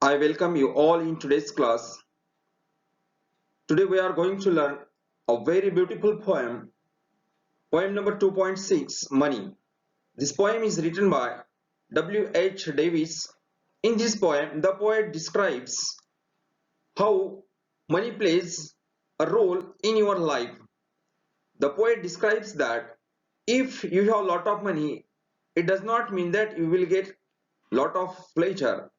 I welcome you all in today's class. Today we are going to learn a very beautiful poem, poem number 2.6, Money. This poem is written by W. H. Davis. In this poem, the poet describes how money plays a role in your life. The poet describes that if you have a lot of money, it does not mean that you will get lot of pleasure.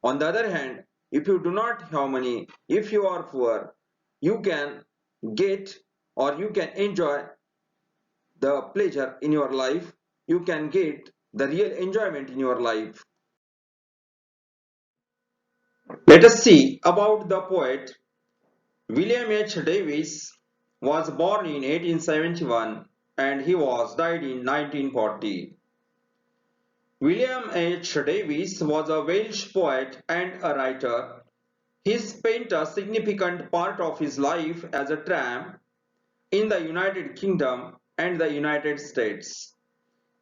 On the other hand, if you do not have money, if you are poor, you can get or you can enjoy the pleasure in your life. You can get the real enjoyment in your life. Let us see about the poet. William H. Davis was born in 1871 and he was died in 1940. William H. Davis was a Welsh poet and a writer. He spent a significant part of his life as a tramp in the United Kingdom and the United States.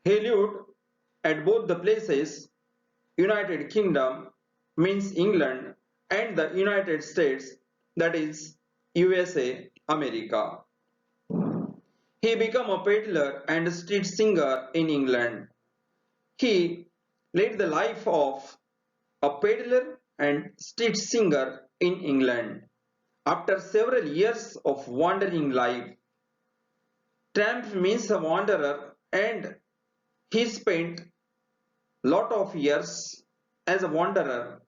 He lived at both the places. United Kingdom means England and the United States, that is USA, America. He became a peddler and street singer in England. He led the life of a peddler and street singer in England. After several years of wandering life, tramp means a wanderer, and he spent lot of years as a wanderer.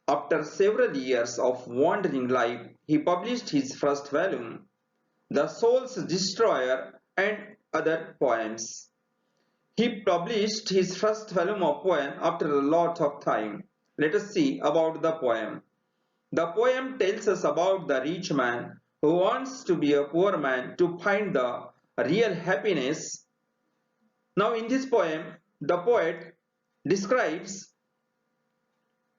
After several years of wandering life, he published his first volume, The Soul's Destroyer and Other Poems. He published his first volume of poem after a lot of time. Let us see about the poem. The poem tells us about the rich man who wants to be a poor man to find the real happiness. Now in this poem, the poet describes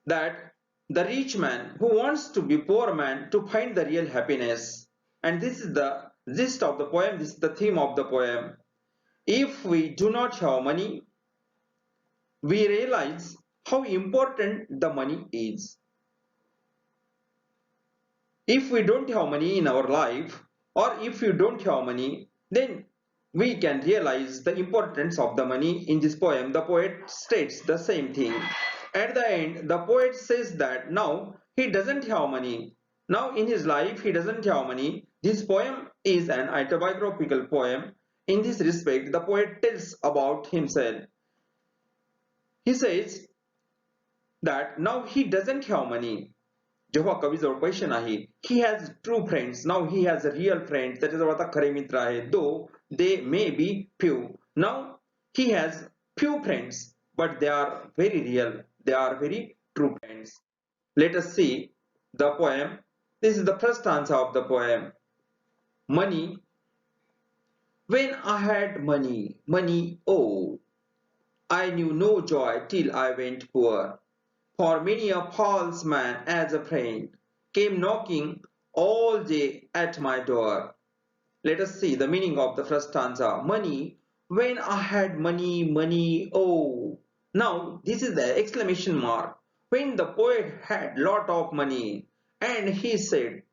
that the rich man who wants to be poor man to find the real happiness. And this is the gist of the poem, this is the theme of the poem. If we do not have money, we realize how important the money is. If we don't have money in our life, or if you don't have money, then we can realize the importance of the money. In this poem, the poet states the same thing. At the end, the poet says that now he doesn't have money. Now in his life, he doesn't have money. This poem is an autobiographical poem. In this respect, the poet tells about himself. He says that now he doesn't have money. जेव्हा कवीजवळ पैसे नाही, he has true friends. Now he has a real friends. त्याच्याजवळ आता खरे मित्र आहेत. Though they may be few. Now he has few friends, but they are very real. They are very true friends. Let us see the poem. This is the first stanza of the poem. Money. When I had money, money, oh, I knew no joy till I went poor. For many a false man as a friend came knocking all day at my door. Let us see the meaning of the first stanza. Money, when I had money, money, oh. Now this is the exclamation mark. When the poet had lot of money and he said,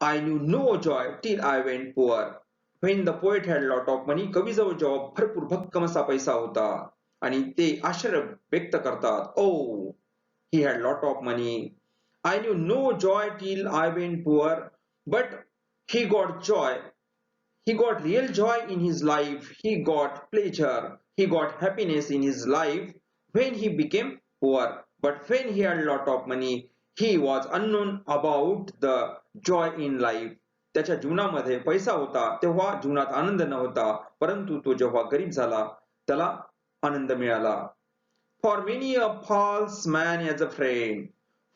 I knew no joy till I went poor. When the poet had lot of money, कवीजवळ जेव्हा भरपूर भक्कम असा पैसा होता आणि ते आश्चर्य व्यक्त करतात. Oh, he had lot of money. I knew no joy till I went poor, but he got joy. He got real joy in his life. He got pleasure. He got happiness in his life when he became poor. But when he had a lot of money, he was unknown about the joy in life. त्याच्या जीवनामध्ये पैसा होता तेव्हा जीवनात आनंद नव्हता, परंतु तो जेव्हा गरीब झाला त्याला आनंद मिळाला. For many a false man as a friend.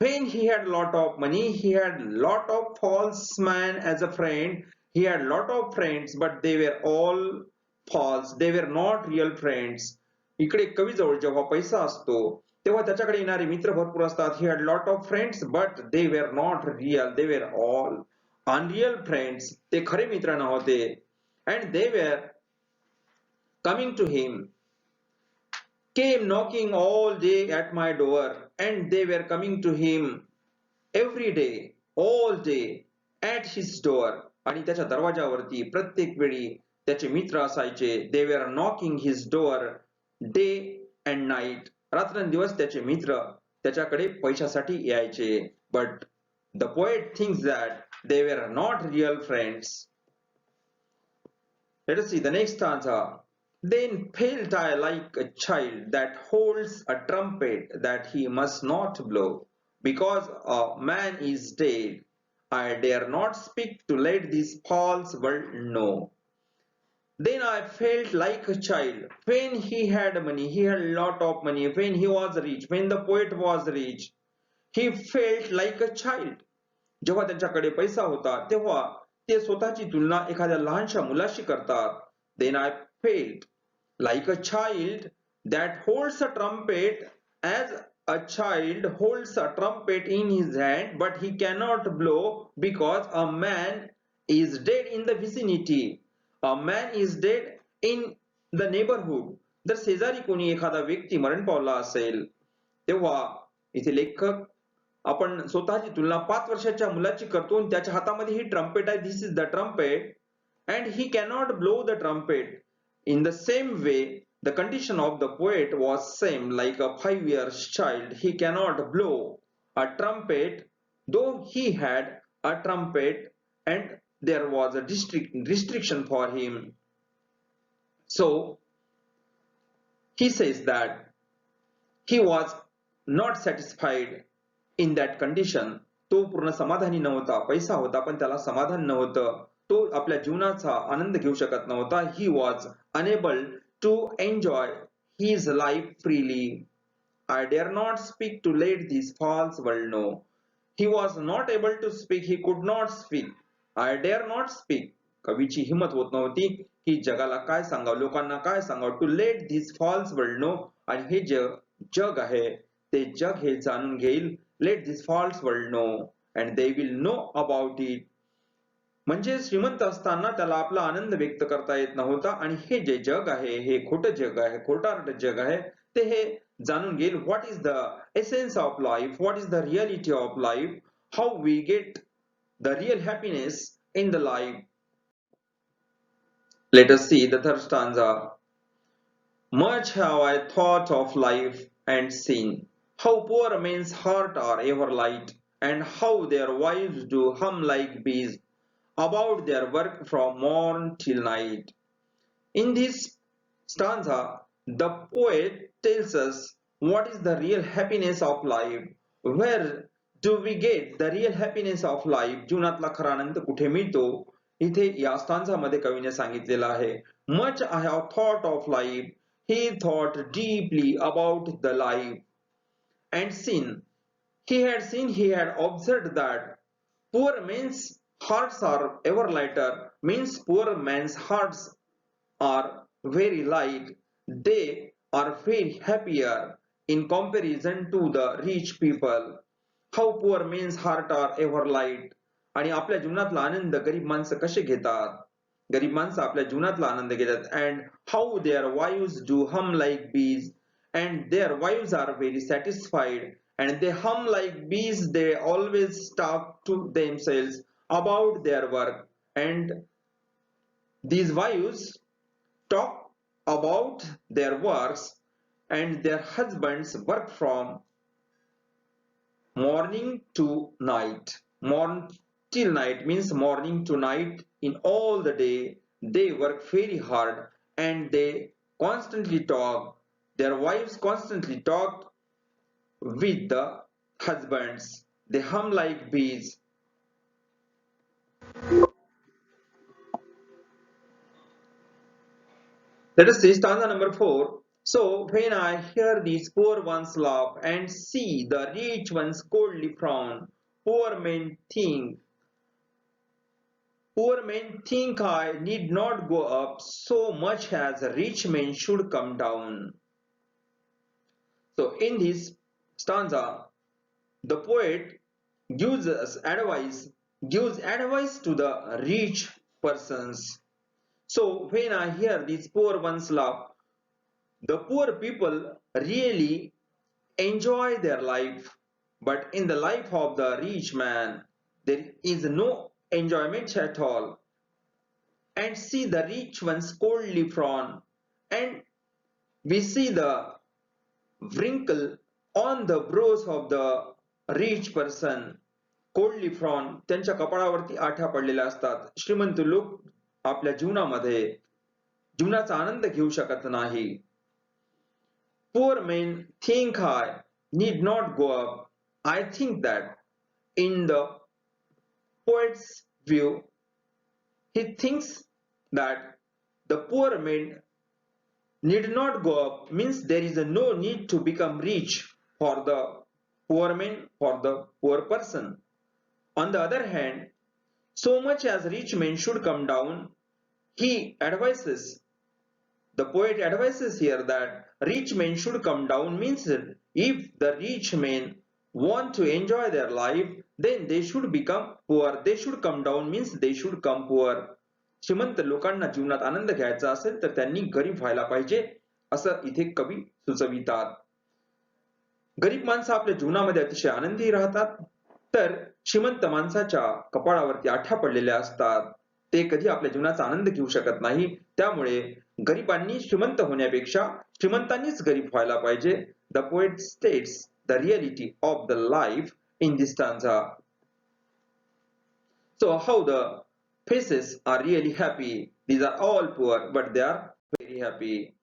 When he had lot of money, he had lot of false man as a friend. He had lot of friends, but they were all false. They were not real friends. इकडे कवीजवळ जेव्हा पैसा असतो तेव्हा त्याच्याकडे येणारे मित्र भरपूर असतात. He had lot of friends, but they were not real. They were all unreal friends. ते खरे मित्र नव्हते. And they were coming to him, came knocking all day at my door. and they were coming to him every day, all day, at his door. आणि त्याच्या दरवाजावरती प्रत्येक वेळी त्याचे मित्र असायचे. They were knocking his door day and night. रात्रंदिवस त्याचे मित्र त्याच्याकडे पैशासाठी यायचे. But the poet thinks that they were not real friends. Let us see the next stanza. Then felt I like a child that holds a trumpet that he must not blow. Because a man is dead, I dare not speak to let this false world know. Then I felt like a child. When he had money, he had a lot of money. When he was rich, when the poet was rich, he felt like a child. जेव्हा त्यांच्याकडे पैसा होता तेव्हा ते स्वतःची तुलना एखाद्या लहानशा मुलाशी करतात. Then I felt like a child that holds a trumpet, as a child holds a trumpet in his hand, but he cannot blow because a man is dead in the vicinity. A man is dead in the neighborhood. जर शेजारी कोणी एखादा व्यक्ती मरण पावला असेल तेव्हा इथे लेखक आपण स्वतःची तुलना 5 वर्षाच्या मुलाची करतो आणि त्याच्या हातामध्ये ही ट्रम्पेट आहे. This is the trumpet and he cannot blow the trumpet. In the same way, the condition of the poet was same, like a 5 years child. He cannot blow a trumpet, though he had a trumpet and there was a restriction for him. So he says that he was not satisfied in that condition. तो पूर्ण समाधानी नव्हता. पैसा होता पण त्याला समाधान नव्हतं. तो आपल्या जीवनाचा आनंद घेऊ शकत नव्हता. He was unable to enjoy his life freely. I dare not speak to let this false world know. He was not able to speak. He could not speak. I dare not speak. कवीची हिम्मत होत नव्हती की जगाला काय सांगावं, लोकांना काय सांगावं. To let this false world know. आणि हे जग आहे ते जग हे जाणून घेईल. Let this false world know and they will know about it. म्हणजे श्रीमंत असताना त्याला आपला आनंद व्यक्त करता येत नव्हता आणि हे जे जग आहे हे खोटं जग आहे, खोटारड जग आहे, ते हे जाणून घेईल. What is the essence of life, what is the reality of life, how we get the real happiness in the life. Let us see the third stanza. Much have I thought of life and seen, how poor men's hearts are ever light, and how their wives do hum like bees about their work from morn till night. In this stanza, the poet tells us what is the real happiness of life. Where do we get the real happiness of life? जीवनातला खरा आनंद कुठे मिळतो? इथे या stanza मध्ये कवीने सांगितलेलं आहे. Much I have thought of life. He thought deeply about the life and seen. He had observed that poor men's hearts are ever lighter, means poor men's hearts are very light. They are very happier in comparison to the rich people. How poor men's hearts are ever light. आणि आपल्या जीवनातला आनंद गरीब माणसं कसे घेतात? गरीब माणसं आपल्या जीवनातला आनंद घेतात. And how their wives do hum like bees, and their wives are very satisfied and they hum like bees. They always talk to themselves about their work, and these wives talk about their works and their husbands work from morning to night. Morn till night means morning to night. In all the day they work very hard and they constantly talk. Their wives constantly talk with the husbands. They hum like bees. Let us see stanza number 4. So when I hear these poor ones laugh and see the rich ones coldly frown, poor men think I need not go up so much as rich men should come down. So in this stanza, the poet gives advice to the rich persons. So when I hear these poor ones laugh, the poor people really enjoy their life, but in the life of the rich man, there is no enjoyment at all. And see the rich ones coldly frown, and we see the wrinkle on the brows of the rich person. coldly frown, त्यांच्या कपाळावरती आठ्या पडलेल्या असतात. श्रीमंत लोक आपल्या जीवनाचा आनंद घेऊ शकत नाही. Poor men think I need not go up. I think that in the poet's view, he thinks that the poor man need not go up, means there is no need to become rich for the poor man, for the poor person. On the other hand, so much as rich men should come down, he advises, the poet advises here that rich men should come down, means if the rich men want to enjoy their life, then they should become poor. They should come down, means they should come poor. श्रीमंत लोकांना जीवनात आनंद घ्यायचा असेल तर त्यांनी गरीब व्हायला पाहिजे, असं इथे कवी सुचवितात. गरीब माणसं आपल्या जीवनामध्ये अतिशय आनंदी राहतात, तर श्रीमंत माणसाच्या कपाळावरती आठ्या पडलेल्या असतात. ते कधी आपल्या जीवनाचा आनंद घेऊ शकत नाही. त्यामुळे गरिबांनी श्रीमंत होण्यापेक्षा श्रीमंतांनीच गरीब व्हायला पाहिजे. The poet states the reality of the life in this stanza. So how the faces are really happy. These are all poor, but they are very happy.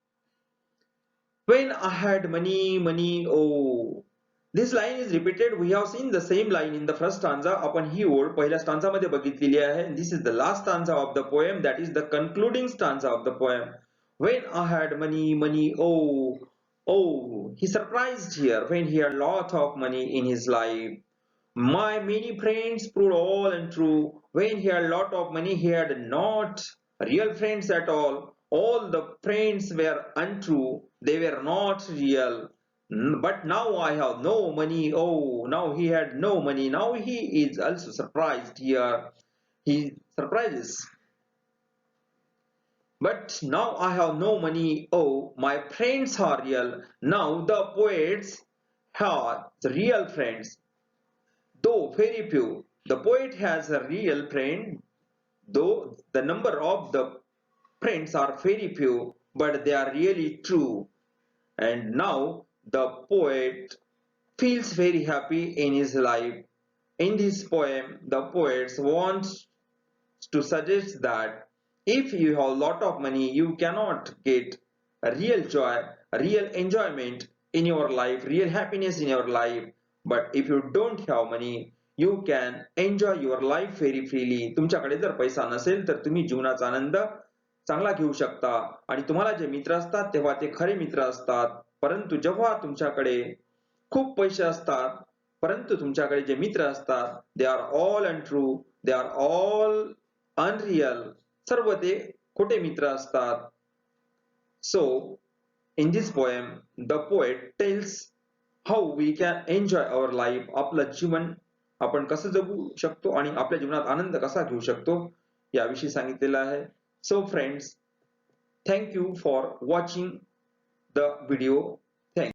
When I had money, money, oh. This line is repeated. We have seen the same line in the first stanza. आपण ही ओळ पहिल्या stanza मध्ये बघितलेली आहे. This is the last stanza of the poem. That is the concluding stanza of the poem. When I had money, money, oh, oh. He surprised here when he had a lot of money in his life. My many friends proved all untrue. When he had a lot of money, he had not real friends at all. All the friends were untrue. They were not real. But now I have no money. Oh, now he had no money. Now he is also surprised here. He surprises. But now I have no money. Oh, my friends are real. Now the poets have real friends. Though very few, the poet has a real friend, though the number of the friends are very few, but they are really true. And now the poet feels very happy in his life. In this poem, the poet wants to suggest that if you have a lot of money, you cannot get a real joy, a real enjoyment in your life, real happiness in your life. But if you don't have money, you can enjoy your life very freely. तुमच्याकडे जर पैसा नसेल तर तुम्ही जीवनाचा आनंद चांगला घेऊ शकता. आणि तुम्हाला जे मित्र असतात तेव्हा ते खरे मित्र असतात. परंतु जेव्हा तुमच्याकडे खूप पैसे असतात, परंतु तुमच्याकडे जे मित्र असतात, they are all untrue, they are all unreal. सर्व ते खोटे मित्र असतात. So in this poem, the poet tells how we can enjoy our life. आपलं जीवन आपण कसं जगू शकतो आणि आपल्या जीवनात आनंद कसा घेऊ शकतो याविषयी सांगितलेलं आहे. So friends, thank you for watching the video.